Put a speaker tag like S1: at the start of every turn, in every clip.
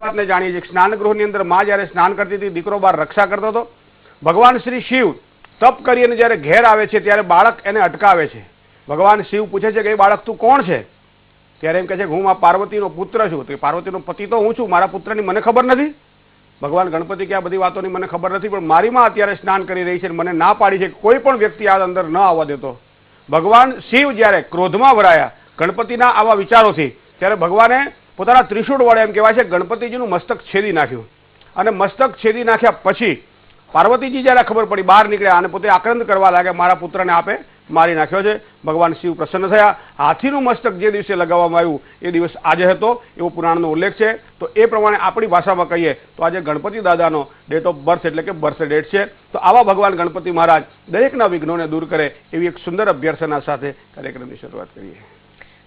S1: વાતને જાણીએ છીએ સ્નાન ગૃહની અંદર માં જ્યારે સ્નાન કરતી હતી દીકરો બહાર રક્ષા કરતો હતો. ભગવાન શ્રી શિવ તપ કરીને જ્યારે ઘેર આવે છે ત્યારે બાળક એને અટકાવે છે. ભગવાન શિવ પૂછે છે કે એ બાળક તું કોણ છે? ત્યારે એમ કહે છે કે હું મા પાર્વતીનો પુત્ર છું. તો પાર્વતીનો પતિ તો હું છું, મારા પુત્રની મને ખબર નથી. ભગવાન ગણપતિ કે આ બધી વાતોની મને ખબર નથી, પણ મારી માં અત્યારે સ્નાન કરી રહી છે, મને ના પાડી છે કોઈ પણ વ્યક્તિ આ અંદર ન આવવા દેતો. ભગવાન શિવ જ્યારે ક્રોધમાં ભરાયા ગણપતિના આવા વિચારોથી, ત્યારે ભગવાને પોતાના ત્રિશૂળ વડે એમ કહેવાય છે ગણપતિજીનું મસ્તક છેદી નાખ્યું. અને મસ્તક છેદી નાખ્યા પછી પાર્વતીજી જ્યારે ખબર પડી બહાર નીકળ્યા અને પોતે આક્રંદ કરવા લાગ્યા, મારા પુત્રને આપે મારી નાખ્યો છે. ભગવાન શિવ પ્રસન્ન થયા. હાથીનું મસ્તક જે દિવસે લગાવવામાં આવ્યું એ દિવસ આજે હતો એવો પુરાણનો ઉલ્લેખ છે. તો એ પ્રમાણે આપણી ભાષામાં કહીએ તો આજે ગણપતિ દાદાનો ડેટ ઓફ બર્થ એટલે કે બર્થ ડેટ છે. તો આવા ભગવાન ગણપતિ મહારાજ દરેકના વિઘ્નોને દૂર કરે એવી એક સુંદર અભ્યર્થના સાથે કાર્યક્રમની શરૂઆત કરીએ.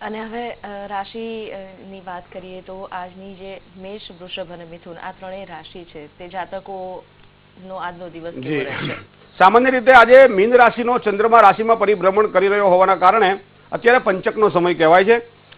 S2: અને હવે રાશિની વાત કરીએ તો આજની જે મેષ, વૃષભ અને મિથુન આ ત્રણેય રાશિ છે તે જાતકોનો આજનો દિવસ કેવો રહેશે?
S1: સામાન્ય રીતે આજે મીન રાશિનો ચંદ્રમા રાશિમાં પરિભ્રમણ કરી રહ્યો હોવાના કારણે અત્યારે પંચકનો સમય કહેવાય છે.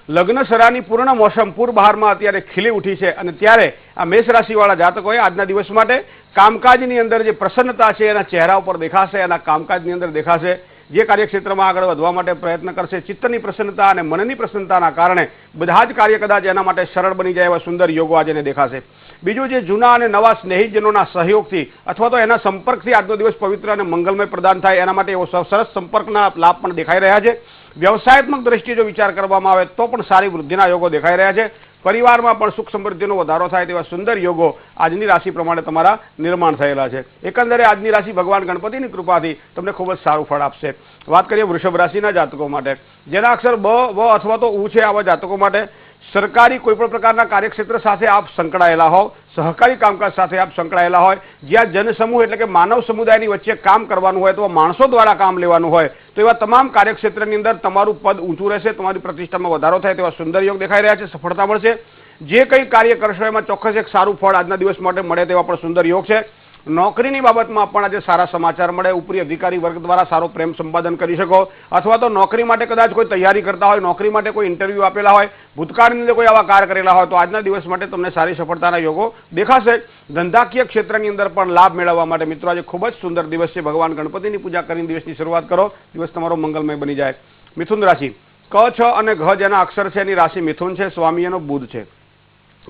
S1: લગ્ન સરાની પૂર્ણ મોસમ પૂરબહારમાં અત્યારે ખીલી ઉઠી છે અને ત્યારે આ મેષ રાશિવાળા જાતકોએ આજના દિવસ માટે કામકાજની અંદર જે પ્રસન્નતા છે એના ચહેરા ઉપર દેખાશે, એના કામકાજની અંદર દેખાશે. જે કાર્યક્ષેત્રમાં આગળ વધવા માટે પ્રયત્ન કરશે, ચિત્તની પ્રસન્નતા અને મનની પ્રસન્નતાના કારણે બધા જ કાર્ય કદાચ એના માટે સરળ બની જાય એવા સુંદર યોગો આજે દેખાશે. બીજું જે જૂના અને નવા સ્નેહીજનોના સહયોગથી અથવા તો એના સંપર્કથી આજનો દિવસ પવિત્ર અને મંગલમય પ્રદાન થાય એના માટે એવો સરસ સંપર્કના લાભ પણ દેખાઈ રહ્યા છે. વ્યવસાયાત્મક દ્રષ્ટિએ જો વિચાર કરવામાં આવે તો પણ સારી વૃદ્ધિના યોગો દેખાઈ રહ્યા છે. પરિવારમાં પણ સુખ સમૃદ્ધિનો વધારો થાય તેવા સુંદર યોગો આજની રાશિ પ્રમાણે તમારા નિર્માણ થયેલા છે. એકંદરે આજની રાશિ ભગવાન ગણપતિની કૃપાથી તમને ખૂબ જ સારું ફળ આપશે. વાત કરીએ વૃષભ રાશિના જાતકો માટે, જેના અક્ષર બ, વ અથવા તો ઉ છે, આવા જાતકો માટે સરકારી કોઈપણ પ્રકારના કાર્યક્ષેત્ર સાથે આપ સંકળાયેલા હોવ, સહકારી કામકાજ સાથે આપ સંકળાયેલા હોય, જ્યાં જનસમૂહ એટલે કે માનવ સમુદાયની વચ્ચે કામ કરવાનું હોય તો માણસો દ્વારા કામ લેવાનું હોય તો એવા તમામ કાર્યક્ષેત્રની અંદર તમારું પદ ઊંચું રહેશે, તમારી પ્રતિષ્ઠામાં વધારો થાય તેવા સુંદર યોગ દેખાઈ રહ્યા છે. સફળતા મળશે. જે કંઈ કાર્ય કરશો એમાં ચોક્કસ એક સારું ફળ આજના દિવસ માટે મળે તેવા પણ સુંદર યોગ છે. નોકરીની બાબતમાં પણ આજે સારા સમાચાર મળે. ઉપરી અધિકારી વર્ગ દ્વારા સારો પ્રેમ સંપાદન કરી શકો અથવા તો નોકરી માટે કદાચ કોઈ તૈયારી કરતા હોય, નોકરી માટે કોઈ ઇન્ટરવ્યૂ આપેલા હોય, ભૂતકાળની અંદર કોઈ આવા કાર્ય કરેલા હોય તો આજના દિવસ માટે તમને સારી સફળતાના યોગો દેખાશે. ધંધાકીય ક્ષેત્રની અંદર પણ લાભ મેળવવા માટે મિત્રો આજે ખૂબ જ સુંદર દિવસ છે. ભગવાન ગણપતિની પૂજા કરીને દિવસની શરૂઆત કરો, દિવસ તમારો મંગલમય બની જાય. મિથુન રાશિ, ક, છ અને ઘ જેના અક્ષર છે એની રાશિ મિથુન છે, સ્વામી એનો બુધ છે.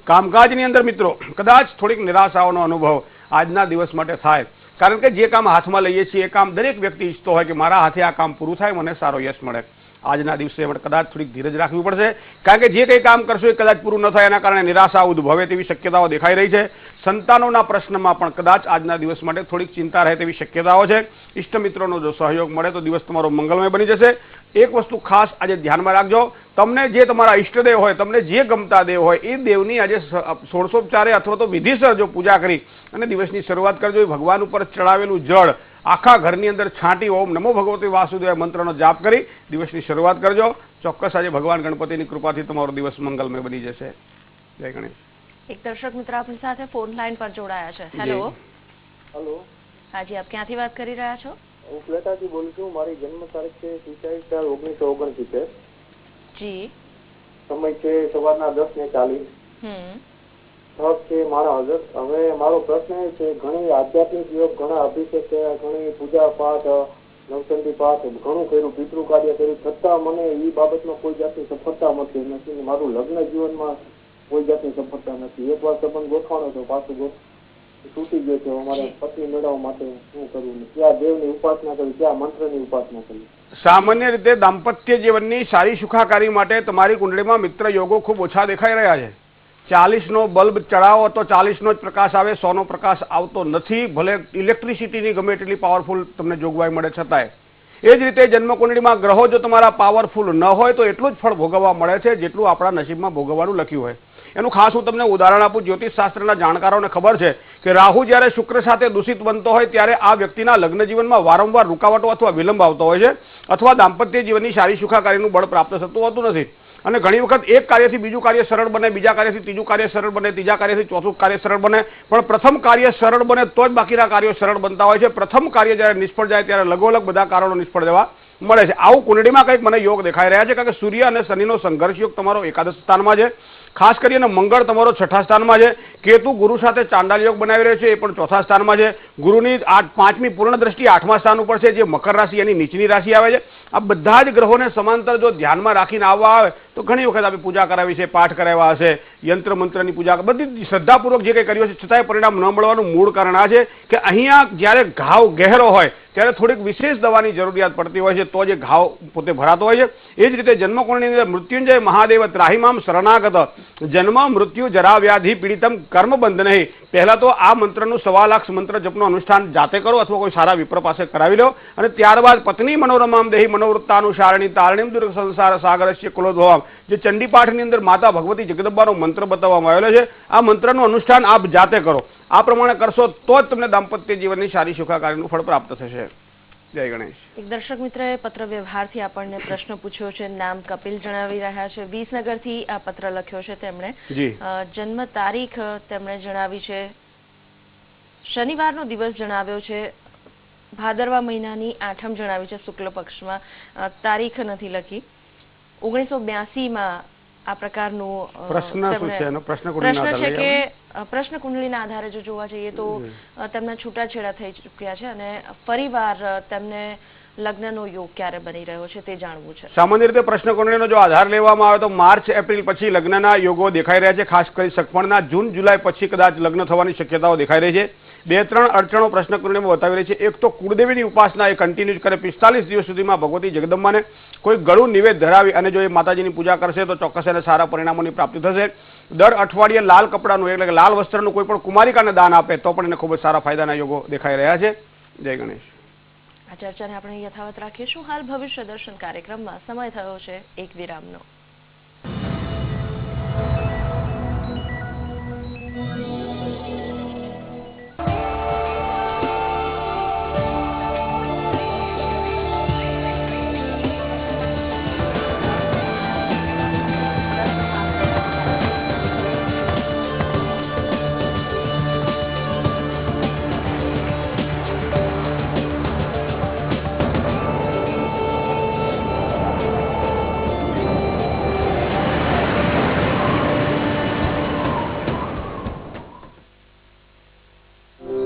S1: કામકાજની અંદર મિત્રો કદાચ થોડીક નિરાશાઓનો અનુભવ આજના દિવસ માટે થાય, કારણ કે જે કામ હાથમાં લઈએ છીએ એ કામ દરેક વ્યક્તિ ઈચ્છતો હોય કે મારા હાથે આ કામ પૂરું થાય, મને સારો યશ મળે. આજના દિવસે કદાચ થોડીક ધીરજ રાખવી પડશે, કારણ કે જે કંઈ કામ કરશો એ કદાચ પૂરું ન થાય એના કારણે નિરાશા ઉદ્ભવે તેવી શક્યતાઓ દેખાઈ રહી છે. સંતાનોના પ્રશ્નમાં પણ કદાચ આજના દિવસ માટે થોડીક ચિંતા રહે તેવી શક્યતાઓ છે. ઇષ્ટ મિત્રોનો જો સહયોગ મળે તો દિવસ તમારો મંગલમય બની જશે. એક વસ્તુ ખાસ આજે ધ્યાનમાં રાખજો, તમને જે તમારા ઈષ્ટદેવ હોય, તમને જે ગમતા દેવ હોય એ દેવની આજે ષોડશોપચારે અથવા તો વિધિસર જો પૂજા કરી અને દિવસની શરૂઆત કરજો. ભગવાન ઉપર ચડાવેલું જળ આખા ઘરની અંદર છાંટી ઓમ નમો ભગવતે વાસુદેવ મંત્રનો જાપ કરી દિવસની શરૂઆત કરજો. ચોક્કસ આજે ભગવાન ગણપતિની કૃપાથી તમારો દિવસ મંગલમય બની જશે. જય ગણેશ.
S2: એક દર્શક મિત્ર આપણી સાથે ફોન લાઈન પર જોડાયા છે. હેલો.
S3: હેલો.
S2: હાજી, આપ ક્યાંથી વાત કરી રહ્યા છો?
S3: હું ફ્લેટાથી બોલું છું. મારી જન્મ તારીખ છે 27/4/1969.
S2: જી.
S3: સમય છે સવારના 10:40. સ્થળ છે મારા હજર. હવે મારો પ્રશ્ન એ છે, ઘણી આધ્યાત્મિક યોગ, ઘણા અભિષેક થયા, ઘણી પૂજા પાઠ, નવચંડી પાઠ, ઘણું કર્યું, પિતૃ કાર્ય કર્યું, છતાં મને એ બાબતમાં કોઈ જાતની સફળતા મળતી નથી. મારું લગ્ન જીવનમાં કોઈ જાતની સફળતા નથી. એકવાર સંબંધ ગોઠવાનો તો પાછું તૂટી ગયો છે. અમારે પત્ની મેળવવા માટે શું કરવું? ક્યાં દેવની ઉપાસના કરવી, ક્યાં મંત્રની ઉપાસના કરવી?
S1: સામાન્ય રીતે દાંપત્ય જીવનની સારી સુખાકારી માટે તમારી કુંડળીમાં મિત્ર યોગો ખૂબ ઓછા દેખાઈ રહ્યા છે. 40નો બલ્બ ચડાવો તો 40નો જ પ્રકાશ આવે, 100નો પ્રકાશ આવતો નથી. ભલે ઇલેક્ટ્રિસિટીની ગમે એટલી પાવરફુલ તમને જોગવાઈ મળે છતાંય. એ જ રીતે જન્મકુંડળીમાં ગ્રહો જો તમારા પાવરફુલ ન હોય તો એટલું જ ફળ ભોગવવા મળે છે જેટલું આપણા નસીબમાં ભોગવવાનું લખ્યું હોય. એનું ખાસ હું તમને ઉદાહરણ આપું. જ્યોતિષ શાસ્ત્રના જાણકારોને ખબર છે કે રાહુ જ્યારે શુક્ર સાથે દૂષિત બનતો હોય ત્યારે આ વ્યક્તિના લગ્ન જીવનમાં વારંવાર રૂકાવટો અથવા વિલંબ આવતો હોય છે, અથવા દાંપત્ય જીવનની સારી સુખાકારીનું બળ પ્રાપ્ત થતું હોતું નથી. અને ઘણી વખત એક કાર્યથી બીજું કાર્ય સરળ બને, બીજા કાર્યથી ત્રીજું કાર્ય સરળ બને, ત્રીજા કાર્યથી ચોથું કાર્ય સરળ બને, પણ પ્રથમ કાર્ય સરળ બને તો જ બાકીના કાર્યો સરળ બનતા હોય છે. પ્રથમ કાર્ય જ્યારે નિષ્ફળ જાય ત્યારે લગોલગ બધા કારણો નિષ્ફળ જવા મળે છે. આવું કુંડળીમાં કંઈક મને યોગ દેખાઈ રહ્યા છે, કારણ કે સૂર્ય અને શનિનો સંઘર્ષ યોગ તમારો એકાદશ સ્થાનમાં છે. ખાસ કરીને મંગળ તમારો છઠ્ઠા સ્થાનમાં છે. કેતુ ગુરુ સાથે ચાંડાલ યોગ બનાવી રહ્યો છે, એ પણ ચોથા સ્થાનમાં છે. ગુરુની 5મી પૂર્ણ દ્રષ્ટિ 8મા સ્થાન ઉપર છે, જે મકર રાશિ એની નીચની રાશિ આવે છે. આ બધા જ ગ્રહોને સમાંતર જો ધ્યાનમાં રાખીને આવવા આવે તો ઘણી વખત આપણે પૂજા કરાવી છે, પાઠ કરાવ્યા હશે, યંત્ર મંત્રની પૂજા, બધી શ્રદ્ધાપૂર્વક જે કંઈ કર્યું છે, છતાંય પરિણામ ન મળવાનું મૂળ કારણ આ છે કે અહીંયા જ્યારે ઘાવ ગહેરો હોય ત્યારે થોડીક વિશેષ દવાની જરૂરિયાત પડતી હોય છે, તો જે ઘાવ પોતે ભરાતો હોય છે. એ જ રીતે જન્મકુંડળીની અંદર મૃત્યુંજય મહાદેવ ત્રાહિમામ શરણાગત જન્મ મૃત્યુ જરા વ્યાધિ પીડિતમ કર્મબંધ નહીં. પહેલા તો આ મંત્રનું 1.25 લાખ મંત્ર જપનું અનુષ્ઠાન જાતે કરો અથવા કોઈ સારા વિપ્ર પાસે કરાવી લો, અને ત્યારબાદ પત્ની મનોરમામ દેહી મનોવૃત્તાનુસારણી તારણીમ દુર્ગ સંસાર સાગરસ્ય કુલોદ્ભવામ, જે ચંડીપાઠની અંદર માતા ભગવતી જગદંબાનો મંત્ર બતાવવામાં આવેલો છે, આ મંત્રનું અનુષ્ઠાન આપ જાતે કરો. આ પ્રમાણે કરશો તો જ તમને દાંપત્ય જીવનની સારી સુખાકારીનું ફળ પ્રાપ્ત થશે. જય ગણેશ.
S2: એક દર્શક મિત્રએ પત્ર વ્યવહારથી આપણને પ્રશ્ન પૂછ્યો છે. નામ કપિલ જણાવી રહ્યા છે, વિસનગરથી આ પત્ર લખ્યો છે તેમણે. જન્મ તારીખ તેમણે જણાવી છે, શનિવારનો દિવસ જણાવ્યો છે, ભાદરવા મહિનાની 8મ જણાવી છે, શુક્લ પક્ષમાં. તારીખ નથી લખી. 1982માં આ પ્રકારનું પ્રશ્ન છે કે પ્રશ્ન કુંડળીના આધારે જો જોવા જઈએ તો તેમના છૂટાછેડા થઈ ચૂક્યા છે અને ફરીવાર તેમને લગ્નનો યોગ ક્યારે બની રહ્યો છે તે જાણવું છે.
S1: સામાન્ય રીતે પ્રશ્ન કુંડળીનો જો આધાર લેવામાં આવે તો માર્ચ એપ્રિલ પછી લગ્નના યોગો દેખાઈ રહ્યા છે. ખાસ કરી સગપણના જૂન જુલાઈ પછી કદાચ લગ્ન થવાની શક્યતાઓ દેખાઈ રહી છે. 2-3 અડચણો પ્રશ્ન કુંડળીમાં બતાવી રહી છે. એક તો કુળદેવીની ઉપાસના એ કન્ટિન્યુ કરે, 45 દિવસ સુધીમાં ભગવતી જગદંબાને કોઈ ગળું નિવેદ ધરાવી અને જો એ માતાજીની પૂજા કરશે તો ચોક્કસ એને સારા પરિણામોની પ્રાપ્તિ થશે. દર અઠવાડિયે લાલ કપડાનું એટલે કે લાલ વસ્ત્રનું કોઈ પણ કુમારિકાને દાન આપે તો પણ એને ખૂબ જ સારા ફાયદાના યોગો દેખાઈ રહ્યા છે. જય ગણેશ.
S2: આ ચર્ચાને આપણે યથાવત રાખીશું. હાલ ભવિષ્ય દર્શન કાર્યક્રમમાં સમય થયો છે એક વિરામનો.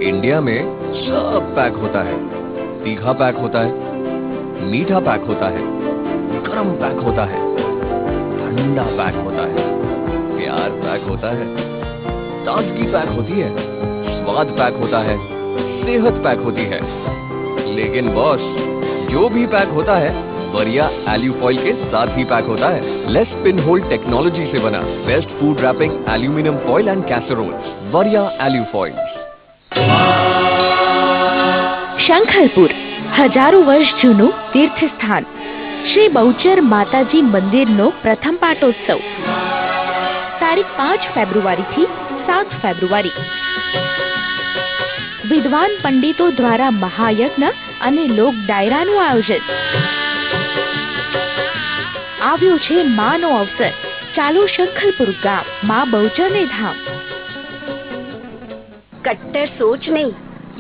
S4: इंडिया में सब पैक होता है, तीखा पैक होता है, मीठा पैक होता है, गरम पैक होता है, ठंडा पैक होता है, प्यार पैक होता है, ताजगी पैक होती है, स्वाद पैक होता है, सेहत पैक होती है. लेकिन बॉस, जो भी पैक होता है वरिया एल्यूफॉइल के साथ ही पैक होता है. लेस पिन होल टेक्नोलॉजी से बना best food wrapping aluminium foil and casserole. वरिया एल्यूफॉइल.
S5: શંખલપુર હજારો વર્ષ જૂનું તીર્થ સ્થાન શ્રી બહુચર માતાજી મંદિરનો પ્રથમ પાટોત્સવ તારીખ 5 ફેબ્રુઆરીથી 7 ફેબ્રુઆરી. વિદ્વાન પંડિતો દ્વારા મહાયજ્ઞ અને લોક ડાયરાનું આયોજન. આવ્યો છે માનો અવસર. ચાલો શંખલપુર ગામ માં બહુચરને ધામ.
S6: કટ્ટર સોચ નહીં,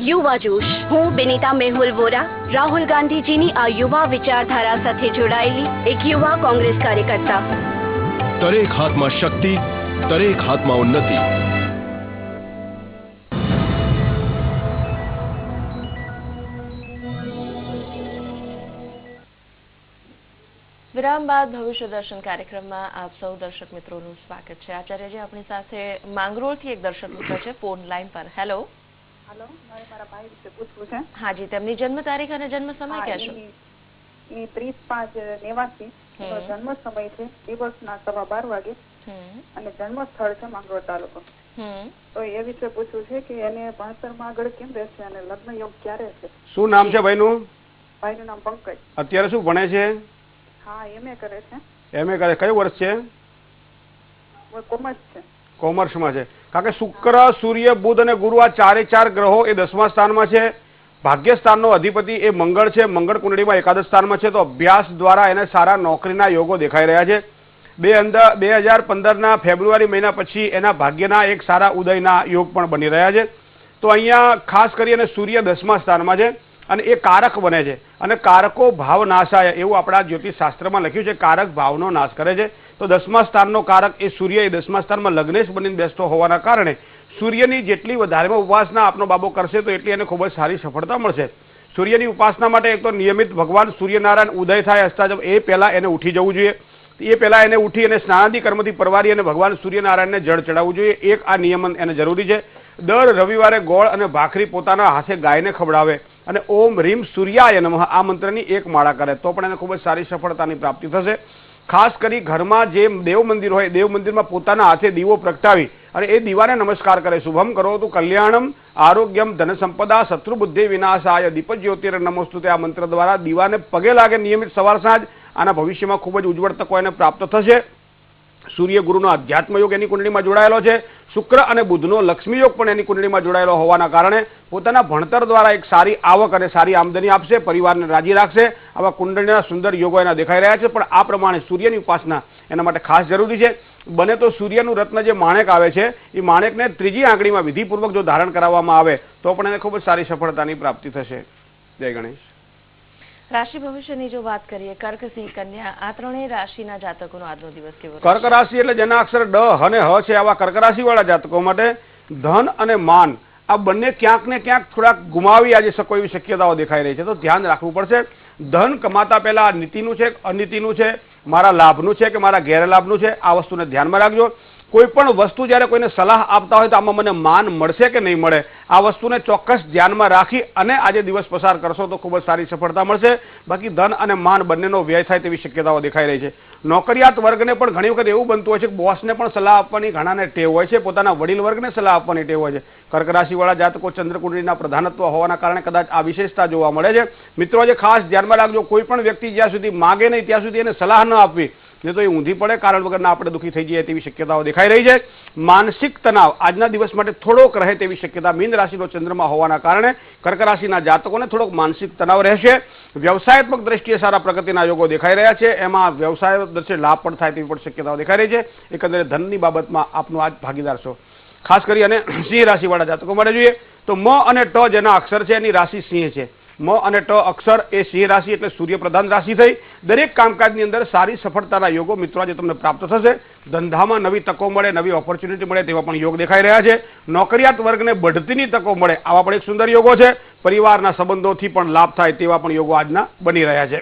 S6: યુવા જોશ. હું બિનિતા મેહુલ વોરા રાહુલ ગાંધીજીની આ યુવા વિચારધારા સાથે જોડાયેલી એક યુવા કોંગ્રેસ કાર્યકર્તા.
S7: દરેક હાથમાં શક્તિ, દરેક હાથમાં ઉન્નતિ.
S2: વિરામ બાદ ભવિષ્ય દર્શન કાર્યક્રમમાં આપ સૌ દર્શક મિત્રોનું સ્વાગત છે. આચાર્યજી આપણી સાથે માંગરોળથી એક દર્શક મિત્ર છે ફોન લાઈન પર. હેલો.
S8: હેલો, મારા ભાઈ વિશે પૂછવું છે.
S2: હાજી, તેમની જન્મ તારીખ અને જન્મ સમય કહેશો?
S8: એ 30/5/89 જન્મ સમય છે દિવસના 12:15 વાગે અને જન્મ સ્થળ છે માંગરોળ તાલુકો. તો એ વિશે પૂછવું છે કે એને ભણતરમાં આગળ કેમ રહેશે અને લગ્ન યોગ ક્યારે છે?
S1: શું નામ છે ભાઈનું?
S8: ભાઈનું નામ પંકજ.
S1: અત્યારે શું ભણે છે?
S8: હા, એમએ કરે છે.
S1: એમએ કરે. કયું વર્ષ છે?
S8: કોમર્સ છે.
S1: કોમર્સમાં છે. કારણ કે શુક્ર, સૂર્ય, બુધ અને ગુરુ આ 4 ગ્રહો એ 10મા સ્થાનમાં છે. ભાગ્ય સ્થાનનો અધિપતિ એ મંગળ છે. મંગળ કુંડળીમાં એકાદશ સ્થાનમાં છે. તો અભ્યાસ દ્વારા એને સારા નોકરીના યોગો દેખાઈ રહ્યા છે. 2015ના ફેબ્રુઆરી મહિના પછી એના ભાગ્યના એક સારા ઉદયના યોગ પણ બની રહ્યા છે. તો અહીંયા ખાસ કરીને સૂર્ય 10મા સ્થાનમાં છે. અને એ કારક બને છે અને કારકો ભાવ નાશાય એવું આપણા જ્યોતિષ શાસ્ત્રમાં લખ્યું છે. કારક ભાવનો નાશ કરે છે. તો 10મા સ્થાનનો કારક એ સૂર્ય એ 10મા સ્થાનમાં લગ્નેશ બનીને બેસતો હોવાના કારણે સૂર્યની જેટલી વધારેમાં ઉપાસના આપનો બાબો કરશે તો એટલી એને ખૂબ જ સારી સફળતા મળશે. સૂર્યની ઉપાસના માટે એક તો નિયમિત ભગવાન સૂર્યનારાયણ ઉદય થાય અસ્તાચમ એ પહેલાં એને ઉઠી જવું જોઈએ. એ પહેલાં એને ઉઠી અને સ્નાનાદિ કર્મથી પરવારી અને ભગવાન સૂર્યનારાયણને જળ ચડાવવું જોઈએ. એક આ નિયમન એને જરૂરી છે. દર રવિવારે ગોળ અને ભાખરી પોતાના હાથે ગાયને ખવડાવે અને ઓમ રીમ સૂર્યાય નમઃ આ મંત્રની એક માળા કરે તો પણ એને ખૂબ જ સારી સફળતાની પ્રાપ્તિ થશે. ખાસ કરી ઘરમાં જે દેવ મંદિર હોય દેવ મંદિરમાં પોતાના હાથે દીવો પ્રગટાવી અને એ દીવાને નમસ્કાર કરે. શુભમ કરોતુ કલ્યાણમ આરોગ્યમ ધન સંપદા શત્રુ બુદ્ધિ વિનાશાય દીપ જ્યોતિર નમોસ્તુતે આ મંત્ર દ્વારા દીવાને પગે લાગે નિયમિત સવાર સાંજ આના ભવિષ્યમાં ખૂબ જ ઉજ્જવળ તકો એને પ્રાપ્ત થશે. સૂર્ય ગુરુનો અધ્યાત્મ યોગ એની કુંડળીમાં જોડાયેલો છે. શુક્ર અને બુધનો લક્ષ્મી યોગ પણ એની કુંડળીમાં જોડાયેલો હોવાના કારણે પોતાના ભણતર દ્વારા એક સારી આવક અને સારી આમદની આપશે. પરિવારને રાજી રાખશે. આવા કુંડળીના સુંદર યોગો એના દેખાઈ રહ્યા છે. પણ આ પ્રમાણે સૂર્યની ઉપાસના એના માટે ખાસ જરૂરી છે. બને તો સૂર્યનું રત્ન જે માણેક આવે છે એ માણેકને ત્રીજી આંગળીમાં વિધિપૂર્વક જો ધારણ કરાવવામાં આવે તો પણ એને ખૂબ જ સારી સફળતાની પ્રાપ્તિ થશે. જય ગણેશ.
S2: રાશિ ભવિષ્યની જો વાત કરીએ કર્ક, સિંહ, કન્યા આ ત્રણેય રાશિના જાતકોનો આજનો દિવસ કેવો?
S1: કર્ક રાશિ એટલે જેના અક્ષર ડ અને હ છે આવા કર્ક રાશિ વાળા જાતકો માટે ધન અને માન આ બંને ક્યાંક ને ક્યાંક થોડાક ગુમાવી આજે શકો એવી શક્યતાઓ દેખાઈ રહી છે. તો ધ્યાન રાખવું પડશે. ધન કમાતા પહેલા નીતિનું છે અનીતિનું છે, મારા લાભનું છે કે મારા ગેરલાભનું છે, આ વસ્તુને ધ્યાનમાં રાખજો. કોઈ પણ વસ્તુ જ્યારે કોઈને સલાહ આપતા હોય તો આમાં મને માન મળશે કે નહીં મળે આ વસ્તુને ચોક્કસ ધ્યાનમાં રાખી અને આજે દિવસ પસાર કરશો તો ખૂબ જ સારી સફળતા મળશે. બાકી ધન અને માન બંનેનો વ્યય થાય તેવી શક્યતાઓ દેખાઈ રહી છે. નોકરિયાત વર્ગને પણ ઘણી વખત એવું બનતું હોય છે કે બોસને પણ સલાહ આપવાની ઘણાને ટેવ હોય છે, પોતાના વડીલ વર્ગને સલાહ આપવાની ટેવ હોય છે. કર્ક રાશિવાળા જાતકો ચંદ્રકુંડળીના પ્રધાનત્વ હોવાના કારણે કદાચ આ વિશેષતા જોવા મળે છે. મિત્રો આજે ખાસ ધ્યાનમાં રાખજો કોઈ પણ વ્યક્તિ જ્યાં સુધી માગે નહીં ત્યાં સુધી એને સલાહ ન આપવી નહીં તો એ ઊંધી પડે કારણ વગરના આપણે દુઃખી થઈ જઈએ તેવી શક્યતાઓ દેખાઈ રહી છે. માનસિક તણાવ આજના દિવસ માટે થોડોક રહે તેવી શક્યતા મીન રાશિનો ચંદ્રમા હોવાના કારણે કર્ક રાશિના જાતકોને થોડોક માનસિક તણાવ રહેશે. વ્યવસાયાત્મક દ્રષ્ટિએ સારા પ્રગતિના યોગો દેખાઈ રહ્યા છે. એમાં વ્યવસાય દ્રષ્ટિએ લાભ પણ થાય તેવી પણ શક્યતાઓ દેખાઈ રહી છે. એકંદરે ધનની બાબતમાં આપનો આજ ભાગીદાર છો. ખાસ કરી અને સિંહ રાશિવાળા જાતકો માટે જોઈએ તો મ અને ટ જેના અક્ષર છે એની રાશિ સિંહ છે. મ અને ટ અક્ષર એ સિંહ રાશિ એટલે સૂર્ય પ્રધાન રાશિ થઈ. દરેક કામકાજની અંદર સારી સફળતાના યોગો મિત્રો આજે તમને પ્રાપ્ત થશે. ધંધામાં નવી તકો મળે, નવી ઓપોર્ચ્યુનિટી મળે તેવા પણ યોગ દેખાઈ રહ્યા છે. નોકરિયાત વર્ગને બઢતીની તકો મળે આવા પણ એક સુંદર યોગો છે. પરિવારના સંબંધોથી પણ લાભ થાય તેવા પણ યોગો આજના બની રહ્યા છે.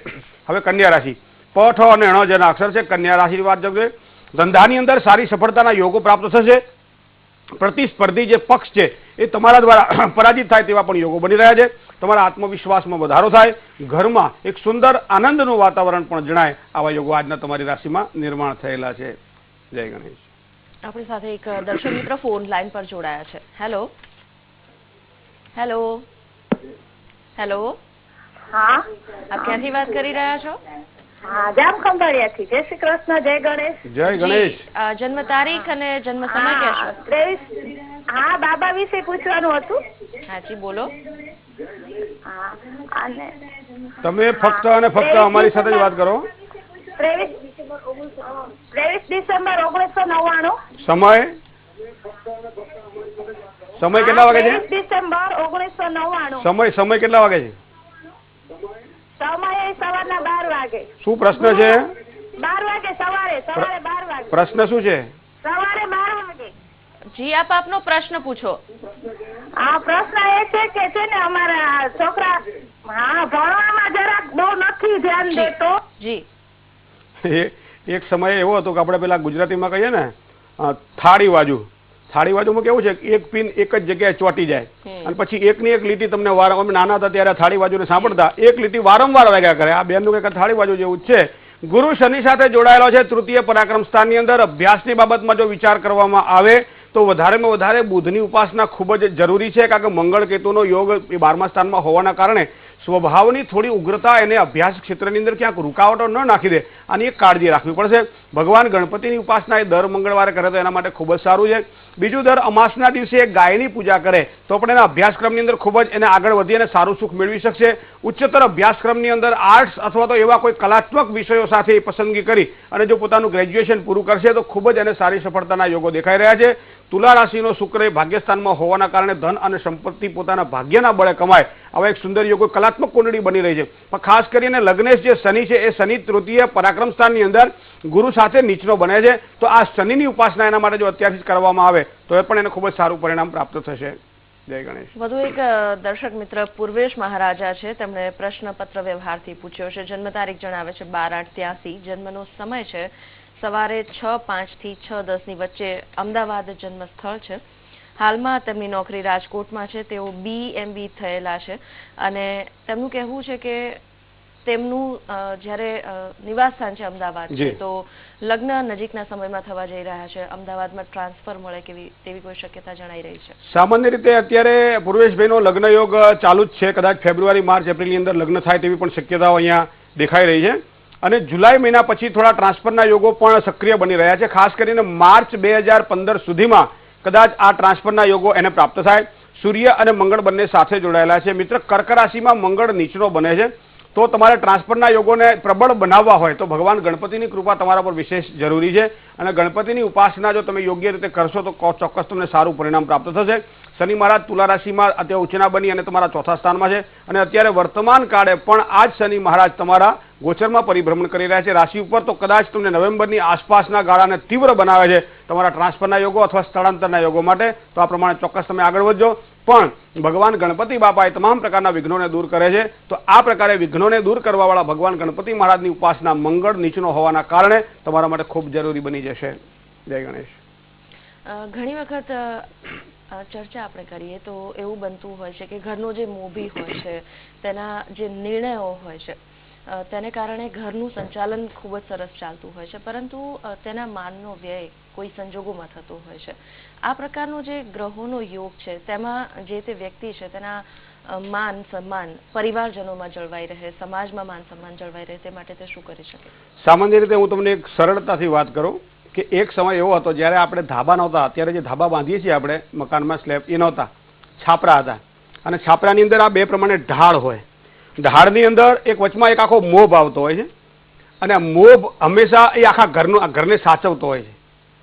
S1: હવે કન્યા રાશિ પ ઠ અને ણ જેના અક્ષર છે કન્યા રાશિની વાત જોઈએ ધંધાની અંદર સારી સફળતાના યોગો પ્રાપ્ત થશે. પ્રતિસ્પર્ધી જે પક્ષ છે એ તમારા દ્વારા પરાજિત થાય તેવા પણ યોગો બની રહ્યા છે. તમારા આત્મવિશ્વાસમાં વધારો થાય. ઘરમાં એક સુંદર આનંદનું વાતાવરણ પણ જણાય આવા યોગો આજના તમારી રાશિમાં નિર્માણ થયેલા છે. જય ગણેશ.
S2: આપણી સાથે એક દર્શક મિત્ર ફોન લાઈન પર જોડાયા છે. હેલો હેલો હેલો
S9: હા
S2: આપ ક્યાંથી વાત કરી રહ્યા છો?
S9: હા જામ ખંભાળિયાથી. જય શ્રી કૃષ્ણ. જય ગણેશ.
S1: જય ગણેશ.
S2: જન્મ તારીખ અને જન્મ સમય કહેશો?
S9: 23. હા બાબા વિશે પૂછવાનું હતું.
S2: હાજી બોલો.
S9: હા અને
S1: તમે ફક્ત અને ફક્ત અમારી સાથે જ વાત કરો.
S9: 23 ડિસેમ્બર 1999.
S1: સમય કેટલા વાગે છે?
S9: 23 ડિસેમ્બર 1999.
S1: સમય કેટલા વાગે છે?
S9: સમય સવારના 12 વાગે.
S1: શું પ્રશ્ન છે?
S9: 12 વાગે સવારે 12 વાગે.
S1: પ્રશ્ન શું છે?
S9: સવારે 12 વાગે.
S2: જી આપ આપનો પ્રશ્ન પૂછો.
S9: હા પ્રશ્ન એ છે કે છે ને અમારા છોકરા ભણવામાં જરાક બહુ નથી ધ્યાન દેતો.
S2: જી
S1: એક સમય એવો હતો કે આપણે પેલા ગુજરાતીમાં કહીએ ને થાળી બાજુમાં કેવું છે એક પિન એક જ જગ્યાએ ચોંટી જાય અને પછી એકની એક લીટી તમને અમે નાના હતા ત્યારે થાળી બાજુને સાંભળતા એક લીટી વારંવાર વાગ્યા કરે. આ બેનનું કંઈક થાળી બાજુ જેવું જ છે. ગુરુ શનિ સાથે જોડાયેલો છે. તૃતીય પરાક્રમ સ્થાનની અંદર અભ્યાસની બાબતમાં જો વિચાર કરવામાં આવે તો વધારેમાં વધારે બુધની ઉપાસના ખૂબ જ જરૂરી છે કારણ કે મંગળ કેતુનો યોગ એ 12મા સ્થાનમાં હોવાના કારણે સ્વભાવની થોડી ઉગ્રતા એને અભ્યાસ ક્ષેત્રની અંદર ક્યાંક રૂકાવટો ન નાખી દે આની એક કાળજી રાખવી પડશે. ભગવાન ગણપતિની ઉપાસના એ દર મંગળવારે કરે તો એના માટે ખૂબ જ સારું છે. બીજું દર અમાસના દિવસે ગાયની પૂજા કરે તો પણ એના અભ્યાસક્રમની અંદર ખૂબ જ એને આગળ વધી અને સારું સુખ મેળવી શકશે. ઉચ્ચતર અભ્યાસક્રમની અંદર આર્ટ્સ અથવા તો એવા કોઈ કલાત્મક વિષયો સાથે પસંદગી કરી અને જો પોતાનું ગ્રેજ્યુએશન પૂરું કરશે તો ખૂબ જ એને સારી સફળતાના યોગો દેખાઈ રહ્યા છે. તુલા રાશિનો શુક્ર એ ભાગ્યસ્થાનમાં હોવાના કારણે ધન અને સંપત્તિ પોતાના ભાગ્યના બળે કમાય આવા એક સુંદર યોગો કલા સકારાત્મક કુંડળી બની રહી છે. પણ ખાસ કરીને લગ્નેશ જે શનિ છે એ શનિ તૃતીય પરાક્રમ સ્થાનની અંદર ગુરુ સાથે નીચનો બને છે. તો આ શનિની ઉપાસના એના માટે જો અત્યારથી જ કરવામાં આવે તો એ પણ એને ખૂબ જ સારું પરિણામ પ્રાપ્ત થશે. જય ગણેશ.
S2: વધુ એક દર્શક મિત્ર પૂર્વેશ મહારાજા છે, તેમણે પ્રશ્નપત્ર વ્યવહારથી પૂછ્યો છે. જન્મ તારીખ જણાવે છે 12/8/83. જન્મનો સમય છે સવારે 6:05 થી 6:10 ની વચ્ચે. અમદાવાદ જન્મ સ્થળ છે. હાલમાં તેમની નોકરી રાજકોટમાં છે. તેઓ BMB થયેલા છે અને તેમનું કહેવું છે કે તેમનું જ્યારે નિવાસ સ્થાન છે અમદાવાદ છે, તો લગ્ન નજીકના સમયમાં થવા જઈ રહ્યા છે. અમદાવાદમાં ટ્રાન્સફર મળે તેવી કોઈ શક્યતા જણાઈ રહી છે.
S1: સામાન્ય રીતે અત્યારે પૂર્વેશભાઈનો લગ્ન યોગ ચાલુ જ છે. કદાચ ફેબ્રુઆરી, માર્ચ, એપ્રિલની અંદર લગ્ન થાય તેવી પણ શક્યતાઓ અહીંયા દેખાઈ રહી છે. અને જુલાઈ મહિના પછી થોડા ટ્રાન્સફરના યોગો પણ સક્રિય બની રહ્યા છે. ખાસ કરીને માર્ચ 2015 સુધીમાં કદાચ આ ટ્રાન્સફરના યોગો એને પ્રાપ્ત થાય. સૂર્ય અને મંગળ બંને સાથે જોડાયેલા છે. મિત્ર, કર્ક રાશિમાં મંગળ નીચનો બને છે. તો તમારે ટ્રાન્સફરના યોગોને પ્રબળ બનાવવા હોય તો ભગવાન ગણપતિની કૃપા તમારા પર વિશેષ જરૂરી છે. અને ગણપતિની ઉપાસના જો તમે યોગ્ય રીતે કરશો તો ચોક્કસ તમને સારું પરિણામ પ્રાપ્ત થશે. શનિ મહારાજ તુલા રાશિમાં અત્યારે ઉચ્ચના બની અને તમારા ચોથા સ્થાનમાં છે. અને અત્યારે વર્તમાન કાળે પણ આ જ શનિ મહારાજ તમારા ગોચરમાં પરિભ્રમણ કરી રહ્યા છે રાશિ ઉપર. તો કદાચ તમને નવેમ્બરની આસપાસના ગાળાને તીવ્ર બનાવે છે તમારા ટ્રાન્સફરના યોગો અથવા સ્થળાંતરના યોગો માટે. તો આ પ્રમાણે ચોક્કસ તમે આગળ વધજો. પણ ભગવાન ગણપતિ બાપા એ તમામ પ્રકારના વિઘ્નોને દૂર કરે છે. તો આ પ્રકારે વિઘ્નોને દૂર કરવાવાળા ભગવાન ગણપતિ મહારાજની ઉપાસના મંગળ નીચનો હોવાના કારણે તમારા માટે ખૂબ જરૂરી બની જશે. જય ગણેશ.
S2: ઘણી વખત ચર્ચા આપણે કરીએ તો એવું બનતું હોય છે કે ઘરનો જે મોભી હોય છે તેના જે નિર્ણયો હોય છે તેને કારણે ઘરનું સંચાલન ખૂબ જ સરસ ચાલતું હોય છે, પરંતુ તેના માનનો વ્યય કોઈ સંજોગોમાં થતો હોય છે. આ પ્રકારનો જે ગ્રહોનો યોગ છે તેમાં જે તે વ્યક્તિ છે તેના માન સન્માન પરિવારજનોમાં જળવાઈ રહે, સમાજમાં માન સન્માન જળવાઈ રહે તે માટે તે શું કરી શકે?
S1: સામાન્ય રીતે હું તમને એક સરળતાથી વાત કરું કે એક સમય એવો હતો જ્યારે આપણે ધાબા નહોતા. અત્યારે જે ધાબા બાંધીએ છીએ આપણે મકાનમાં સ્લેબ એ નહોતા, છાપરા હતા. અને છાપરાની અંદર આ બે પ્રમાણે ઢાળ હોય. ઢાળની અંદર એક વચમાં એક આખો મોભ આવતો હોય છે અને આ મોભ હંમેશા એ આખા ઘરને સાચવતો હોય છે.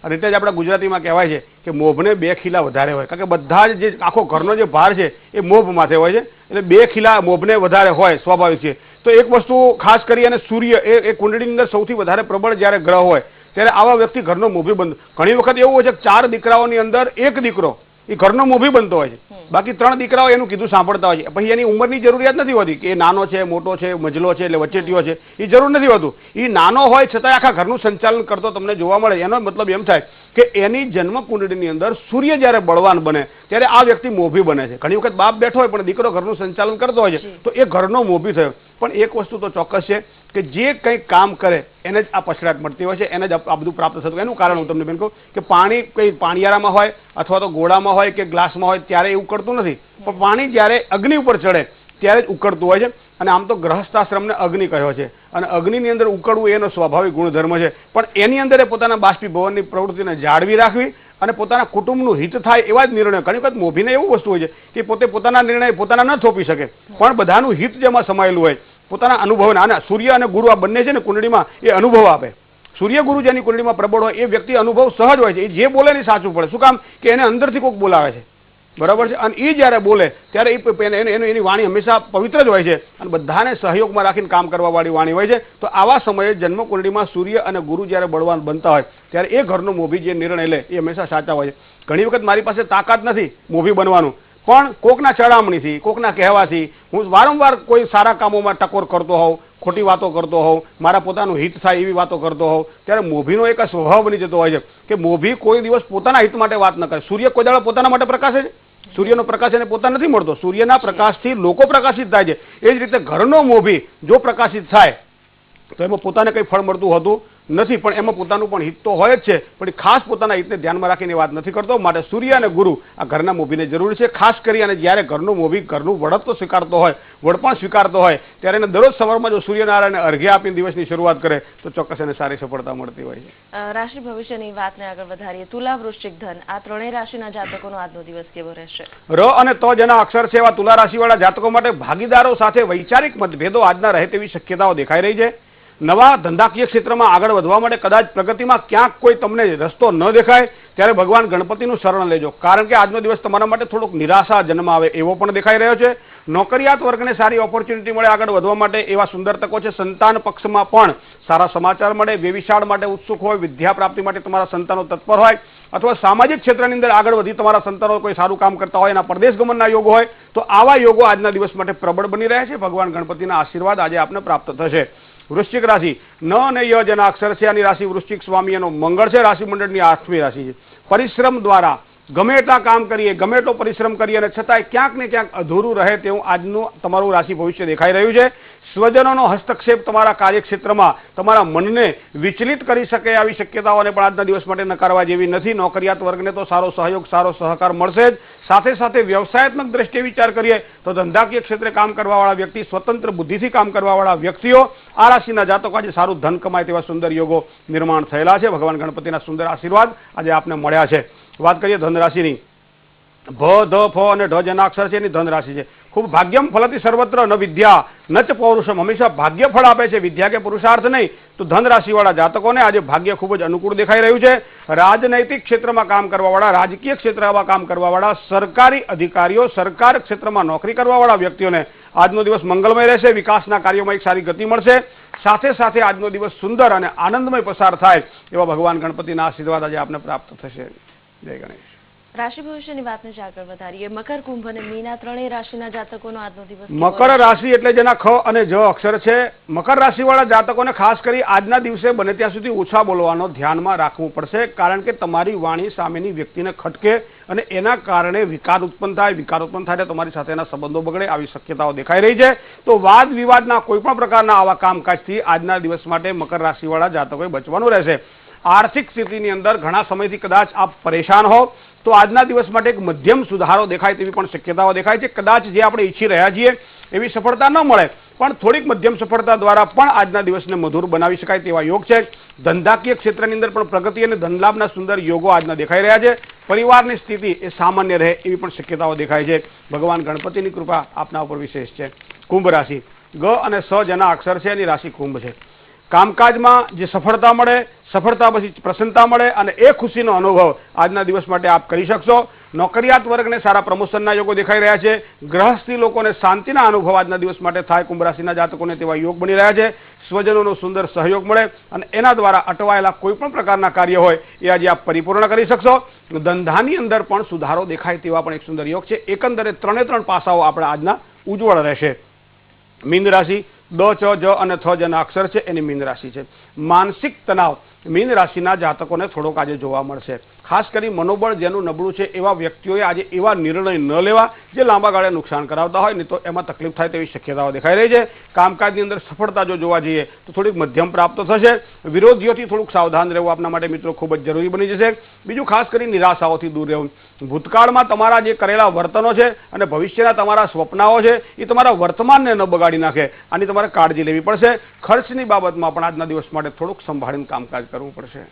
S1: અને એટલે જ આપણા ગુજરાતીમાં કહેવાય છે કે મોભને 2 ખીલા વધારે હોય, કારણ કે બધા જ જે આખો ઘરનો જે ભાર છે એ મોભ માથે હોય છે. એટલે 2 ખીલા મોભને વધારે હોય, સ્વાભાવિક છે. તો એક વસ્તુ ખાસ કરી અને સૂર્ય એ કુંડળીની અંદર સૌથી વધારે પ્રબળ જ્યારે ગ્રહ હોય ત્યારે આવા વ્યક્તિ ઘરનો મોભી બનતો. ઘણી વખત એવું હોય છે કે 4 દીકરાઓની અંદર એક દીકરો એ ઘરનો મોભી બનતો હોય છે, બાકી 3 દીકરાઓ એનું કીધું સાંભળતા હોય છે. પછી એની ઉંમરની જરૂરિયાત નથી હોતી કે એ નાનો છે, મોટો છે, મજલો છે, એટલે વચ્ચેટીઓ છે, એ જરૂર નથી હોતું. એ નાનો હોય છતાં આખા ઘરનું સંચાલન કરતો તમને જોવા મળે. એનો મતલબ એમ થાય કે એની જન્મ કુંડળીની અંદર સૂર્ય જ્યારે બળવાન બને ત્યારે આ વ્યક્તિ મોભી બને છે. ઘણી વખત બાપ બેઠો હોય પણ દીકરો ઘરનું સંચાલન કરતો હોય છે તો એ ઘરનો મોભી થયો. પણ એક વસ્તુ તો ચોક્કસ છે કે જે કંઈ કામ કરે એને જ આ પછડાટ મળતી હોય છે, એને જ આ બધું પ્રાપ્ત થતું. એનું કારણ હું તમને બેન કહું કે પાણી કંઈ પાણીયારામાં હોય અથવા તો ગોળામાં હોય કે ગ્લાસમાં હોય ત્યારે એ ઉકળતું નથી, પણ પાણી જ્યારે અગ્નિ ઉપર ચડે ત્યારે જ ઉકળતું હોય છે. અને આમ તો ગ્રહસ્થાશ્રમને અગ્નિ કહ્યો છે અને અગ્નિની અંદર ઉકળવું એનો સ્વાભાવિક ગુણધર્મ છે. પણ એની અંદર પોતાના બાષ્પીભવનની પ્રવૃત્તિને જાળવી રાખવી અને પોતાના કુટુંબનું હિત થાય એવા જ નિર્ણય. ઘણી વખત મોભીને એવું વસ્તુ હોય છે કે પોતે પોતાના નિર્ણય પોતાના ન થોપી શકે, પણ બધાનું હિત જેમાં સમાયેલું હોય પોતાના અનુભવને. અને સૂર્ય અને ગુરુ આ બંને છે ને કુંડળીમાં એ અનુભવ આપે. સૂર્ય ગુરુ જેની કુંડળીમાં પ્રબળ હોય એ વ્યક્તિ અનુભવ સહજ હોય છે. એ જે બોલે ને સાચું પડે. શું કામ કે એને અંદરથી કોઈક બોલાવે છે, બરાબર છે. અને એ જ્યારે બોલે ત્યારે એની વાણી હંમેશા પવિત્ર જ હોય છે અને બધાને સહયોગમાં રાખીને કામ કરવા વાળી વાણી હોય છે. તો આવા સમયે જન્મ કુંડળીમાં સૂર્ય અને ગુરુ જ્યારે બળવાન બનતા હોય ત્યારે એ ઘરનો મોભી જે નિર્ણય લે એ હંમેશા સાચા હોય છે. ઘણી વખત મારી પાસે તાકાત નથી મોભી બનવાનું, પણ કોકના ચડામણીથી, કોકના કહેવાથી હું વારંવાર કોઈ સારા કામોમાં ટકોર કરતો હોઉં, ખોટી વાતો કરતો હોઉં, મારા પોતાનું હિત થાય એવી વાતો કરતો હોઉં, ત્યારે મોભીનો એક સ્વભાવ બની જતો હોય છે કે મોભી કોઈ દિવસ પોતાના હિત માટે વાત ન કરે. સૂર્ય કોઈ દાડો પોતાના માટે પ્રકાશે છે? સૂર્યનો પ્રકાશ એને પોતા નથી મળતો. સૂર્યના પ્રકાશથી લોકો પ્રકાશિત થાય છે. એ જ રીતે ઘરનો મોભી જો પ્રકાશિત થાય તો એમાં પોતાને કંઈ ફળ મળતું હોતું નથી, પણ એમાં પોતાનું પણ હિત તો હોય જ છે, પણ ખાસ પોતાના હિતને ધ્યાનમાં રાખીને વાત નથી કરતો. માટે સૂર્ય અને ગુરુ આ ઘરના મોભીને જરૂરી છે. ખાસ કરી અને જ્યારે ઘરનો મોભી ઘરનું વડપ સ્વીકારતો હોય, વડપણ સ્વીકારતો હોય ત્યારે એને દરરોજ સવારમાં જો સૂર્યનારાયણને અર્ઘ્ય આપીને દિવસની શરૂઆત કરે તો ચોક્કસ એને સારી સફળતા મળતી હોય છે.
S2: રાશિ ભવિષ્યની વાતને આગળ વધારીએ. તુલા, વૃશ્ચિક, ધન આ ત્રણેય રાશિના જાતકોનો આજનો દિવસ કેવો રહેશે?
S1: ર અને ત જેના અક્ષર છે એવા તુલા રાશિવાળા જાતકો માટે ભાગીદારો સાથે વૈચારિક મતભેદો આજના રહે તેવી શક્યતાઓ દેખાઈ રહી છે. નવા ધંધાકીય ક્ષેત્રમાં આગળ વધવા માટે કદાચ પ્રગતિમાં ક્યાંક કોઈ તમને રસ્તો ન દેખાય ત્યારે ભગવાન ગણપતિનું શરણ લેજો, કારણ કે આજનો દિવસ તમારા માટે થોડોક નિરાશા જન્મ આવે એવો પણ દેખાઈ રહ્યો છે. નોકરિયાત વર્ગને સારી ઓપોર્ચ્યુનિટી મળે આગળ વધવા માટે એવા સુંદર તકો છે. સંતાન પક્ષમાં પણ સારા સમાચાર મળે. વ્યવિશાળ માટે ઉત્સુક હોય, વિદ્યા પ્રાપ્તિ માટે તમારા સંતાનો તત્પર હોય, અથવા સામાજિક ક્ષેત્રની અંદર આગળ વધી તમારા સંતાનો કોઈ સારું કામ કરતા હોય, એના પરદેશ ગમનના યોગો હોય તો આવા યોગો આજના દિવસ માટે પ્રબળ બની રહ્યા છે. ભગવાન ગણપતિના આશીર્વાદ આજે આપને પ્રાપ્ત થશે. વૃશ્ચિક રાશિ ન અને ય જેના અક્ષર છે, આની રાશિ વૃશ્ચિક સ્વામી એનો મંગળ છે. રાશિ મંડળની 8મી રાશિ છે. પરિશ્રમ દ્વારા ગમે એટલા કામ કરીએ, ગમે એટલો પરિશ્રમ કરીએ અને છતાંય ક્યાંક ને ક્યાંક અધૂરું રહે તેવું આજનું તમારું રાશિ ભવિષ્ય દેખાઈ રહ્યું છે. સ્વજનોનો હસ્તક્ષેપ તમારા કાર્યક્ષેત્રમાં તમારા મનને વિચલિત કરી શકે આવી શક્યતાઓને પણ આજના દિવસ માટે નકારવા જેવી નથી. નોકરિયાત વર્ગને તો સારો સહયોગ, સારો સહકાર મળશે જ. સાથે સાથે વ્યવસાયાત્મક દ્રષ્ટિએ વિચાર કરીએ તો ધંધાકીય ક્ષેત્રે કામ કરવાવાળા વ્યક્તિ, સ્વતંત્ર બુદ્ધિથી કામ કરવાવાળા વ્યક્તિઓ, આ રાશિના જાતકો આજે સારું ધન કમાય તેવા સુંદર યોગો નિર્માણ થયેલા છે. ભગવાન ગણપતિના સુંદર આશીર્વાદ આજે આપને મળ્યા છે. વાત કરીએ ધન રાશિની. ભ, ધ, ફ અને ઢ જેના અક્ષર છે એની ધન રાશિ છે. ખૂબ ભાગ્યમ ફલતી સર્વત્ર ન વિદ્યા ન ચ પૌરુષમ, હંમેશા ભાગ્ય ફળ આપે છે, વિદ્યા કે પુરુષાર્થ નહીં. તો ધન રાશિવાળા જાતકોને આજે ભાગ્ય ખૂબ જ અનુકૂળ દેખાઈ રહ્યું છે. રાજનૈતિક ક્ષેત્રમાં કામ કરવાવાળા, રાજકીય ક્ષેત્રમાં કામ કરવાવાળા, સરકારી અધિકારીઓ, સરકાર ક્ષેત્રમાં નોકરી કરવાવાળા વ્યક્તિઓને આજનો દિવસ મંગલમય રહેશે. વિકાસના કાર્યોમાં એક સારી ગતિ મળશે. સાથે સાથે આજનો દિવસ સુંદર અને આનંદમય પસાર થાય એવા ભગવાન ગણપતિના આશીર્વાદ આજે આપને પ્રાપ્ત થશે. જય ગણેશ.
S2: રાશિ ભવિષ્યની વાતને જ આગળ વધારીએ. મકર, કુંભ અને મીન આ ત્રણેય રાશિના જાતકોનો આજનો દિવસ.
S1: મકર રાશિ એટલે જેના ખ અને જ અક્ષર છે, મકર રાશિવાળા જાતકોને ખાસ કરી આજના દિવસે બને ત્યાં સુધી ઓછા બોલવાનો ધ્યાનમાં રાખવું પડશે. કારણ કે તમારી વાણી સામેની વ્યક્તિને ખટકે અને એના કારણે વિકાર ઉત્પન્ન થાય. વિકાર ઉત્પન્ન થાય તો તમારી સાથેના સંબંધો બગડે આવી શક્યતાઓ દેખાઈ રહી છે. તો વાદ વિવાદના કોઈ પણ પ્રકારના આવા કામકાજથી આજના દિવસ માટે મકર રાશિવાળા જાતકોએ બચવાનું રહેશે. આર્થિક સ્થિતિની અંદર ઘણા સમયથી કદાચ આપ પરેશાન હો તો આજના દિવસ માટે એક મધ્યમ સુધારો દેખાય તેવી પણ શક્યતાઓ દેખાય છે. કદાચ જે આપણે ઈચ્છી રહ્યા છીએ એવી સફળતા ન મળે પણ થોડીક મધ્યમ સફળતા દ્વારા પણ આજના દિવસને મધુર બનાવી શકાય તેવા યોગ છે. ધંધાકીય ક્ષેત્રની અંદર પણ પ્રગતિ અને ધનલાભના સુંદર યોગો આજના દેખાઈ રહ્યા છે. પરિવારની સ્થિતિ એ સામાન્ય રહે એવી પણ શક્યતાઓ દેખાય છે. ભગવાન ગણપતિની કૃપા આપના ઉપર વિશેષ છે. કુંભ રાશિ. ગ અને સ જેના અક્ષર છે એની રાશિ કુંભ છે. કામકાજમાં જે સફળતા મળે, સફળતા પછી પ્રસન્નતા મળે અને એ ખુશીનો અનુભવ આજના દિવસ માટે આપ કરી શકશો. નોકરિયાત વર્ગને સારા પ્રમોશનના યોગો દેખાઈ રહ્યા છે. ગ્રહસ્થી લોકોને શાંતિના અનુભવ આજના દિવસ માટે થાય. કુંભ રાશિના જાતકોને તેવા યોગ બની રહ્યા છે. સ્વજનોનો સુંદર સહયોગ મળે અને એના દ્વારા અટવાયેલા કોઈ પણ પ્રકારના કાર્ય હોય એ આજે આપ પરિપૂર્ણ કરી શકશો. ધંધાની અંદર પણ સુધારો દેખાય તેવા પણ એક સુંદર યોગ છે. એકંદરે ત્રણે પાસાઓ આપણા આજના ઉજ્જવળ રહેશે. મીન રાશિ. દ, ચ, જ અને થ જેના અક્ષર છે એની મીન રાશિ છે. માનસિક તણાવ મીન રાશિના જાતકોને થોડોક આજે જોવા મળશે. ખાસ કરી મનોબળ જેનું નબળું છે એવા વ્યક્તિઓએ આજે એવા નિર્ણય ન લેવા જે લાંબા ગાળે નુકસાન કરાવતા હોય ને તો એમાં તકલીફ થાય તેવી શક્યતાઓ દેખાઈ રહી છે. કામકાજની અંદર સફળતા જો જોવા જઈએ તો થોડીક મધ્યમ પ્રાપ્ત થશે. વિરોધીઓથી થોડુંક સાવધાન રહેવું આપના માટે મિત્રો ખૂબ જ જરૂરી બની જશે. બીજું ખાસ કરી નિરાશાઓથી દૂર રહેવું. ભૂતકાળમાં તમારા જે કરેલા વર્તનો છે અને ભવિષ્યના તમારા સ્વપ્નાઓ છે એ તમારા વર્તમાનને ન બગાડી નાખે આની તમારે કાળજી લેવી પડશે. ખર્ચની બાબતમાં પણ આજના દિવસ માટે થોડુંક સંભાળીને કામકાજ કરવું પડશે.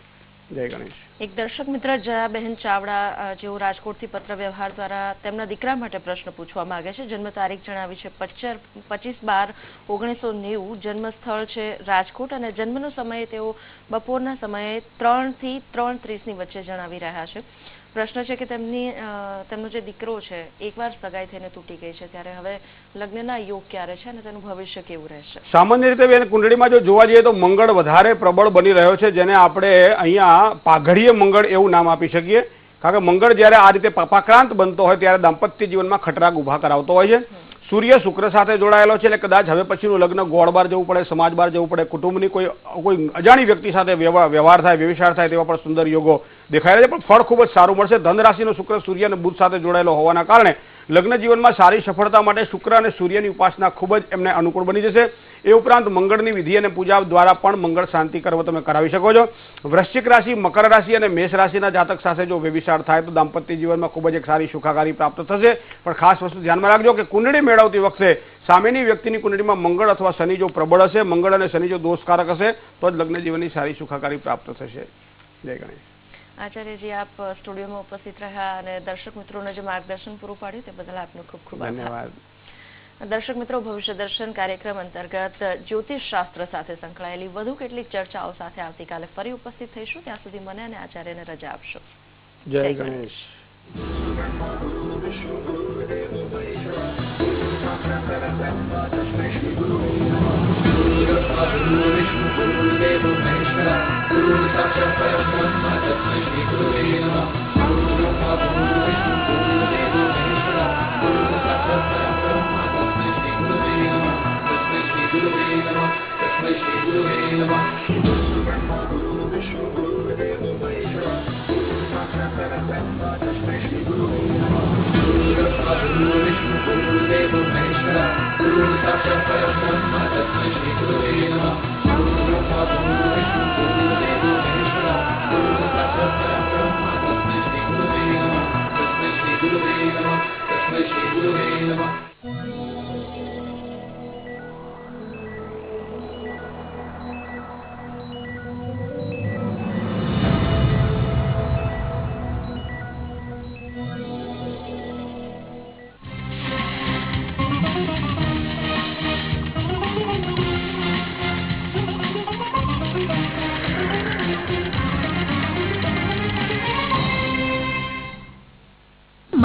S1: જય ગણેશ.
S2: એક દર્શક મિત્ર જયાબહેન ચાવડા જેઓ રાજકોટથી પત્ર વ્યવહાર દ્વારા તેમના દીકરા માટે પ્રશ્ન પૂછવા માંગે છે. જન્મ તારીખ જણાવી છે 25/12/1990. જન્મ સ્થળ છે રાજકોટ અને જન્મનો સમય તેઓ બપોરના સમયે 3 થી 3:30 ની વચ્ચે જણાવી રહ્યા છે. પ્રશ્ન છે કે તેમનો જે દીકરો છે એકવાર સગાઈ થઈને તૂટી ગઈ છે ત્યારે હવે લગ્નના યોગ ક્યારે છે અને તેનું ભવિષ્ય કેવું રહેશે?
S1: સામાન્ય રીતે બેન કુંડળીમાં જો જોવા જઈએ તો મંગળ વધારે પ્રબળ બની રહ્યો છે, જેને આપણે અહીંયા પાઘડીય મંગળ એવું નામ આપી શકીએ. કારણ કે મંગળ જ્યારે આ રીતે પાપાક્રાંત બનતો હોય ત્યારે દાંપત્ય જીવનમાં ખટરાગ ઉભા કરાવતો હોય છે. સૂર્ય શુક્ર સાથે જોડાયેલો છે એટલે કદાચ હવે પછીનું લગ્ન ગોળ બાર જવું પડે, સમાજ બાર જવું પડે, કુટુંબની કોઈ અજાણી વ્યક્તિ સાથે વ્યવહાર થાય, વ્યવસાય થાય તેવા પણ સુંદર યોગો દેખાઈ રહ્યા છે. પણ ફળ ખૂબ જ સારું મળશે. ધન રાશિનો શુક્ર સૂર્ય અને બુધ સાથે જોડાયેલો હોવાના કારણે લગ્ન જીવનમાં સારી સફળતા માટે શુક્ર અને સૂર્યની ઉપાસના ખૂબ જ એમને અનુકૂળ બની જશે. એ ઉપરાંત મંગળની વિધિ અને પૂજા દ્વારા પણ મંગળ શાંતિ કર્મ તમે કરાવી શકો છો. વૃશ્ચિક રાશિ, મકર રાશિ અને મેષ રાશિના જાતક સાથે જો વ્યભિચાર થાય તો દાંપત્ય જીવનમાં ખૂબ જ એક સારી સુખાકારી પ્રાપ્ત થશે. પણ ખાસ વસ્તુ ધ્યાનમાં રાખજો કે કુંડળી મેળવતી વખતે સામેની વ્યક્તિની કુંડળીમાં મંગળ અથવા શનિ જો પ્રબળ હશે, મંગળ અને શનિ જો દોષકારક હશે તો જ લગ્ન જીવનની સારી સુખાકારી પ્રાપ્ત થશે. જય ગણેશ.
S2: આચાર્યજી, આપ સ્ટુડિયોમાં ઉપસ્થિત રહ્યા અને દર્શક મિત્રોને જે માર્ગદર્શન પૂરું પાડ્યું તે બદલ આપનો ખૂબ ખૂબ ધન્યવાદ. દર્શક મિત્રો, ભવિષ્ય દર્શન કાર્યક્રમ અંતર્ગત જ્યોતિષ શાસ્ત્ર સાથે સંકળાયેલી વધુ કેટલીક ચર્ચાઓ સાથે આવતીકાલે ફરી ઉપસ્થિત થઈશું. ત્યાં સુધી મને અને આચાર્યને રજા આપશો.
S1: જય ગણેશ.
S10: Thank you.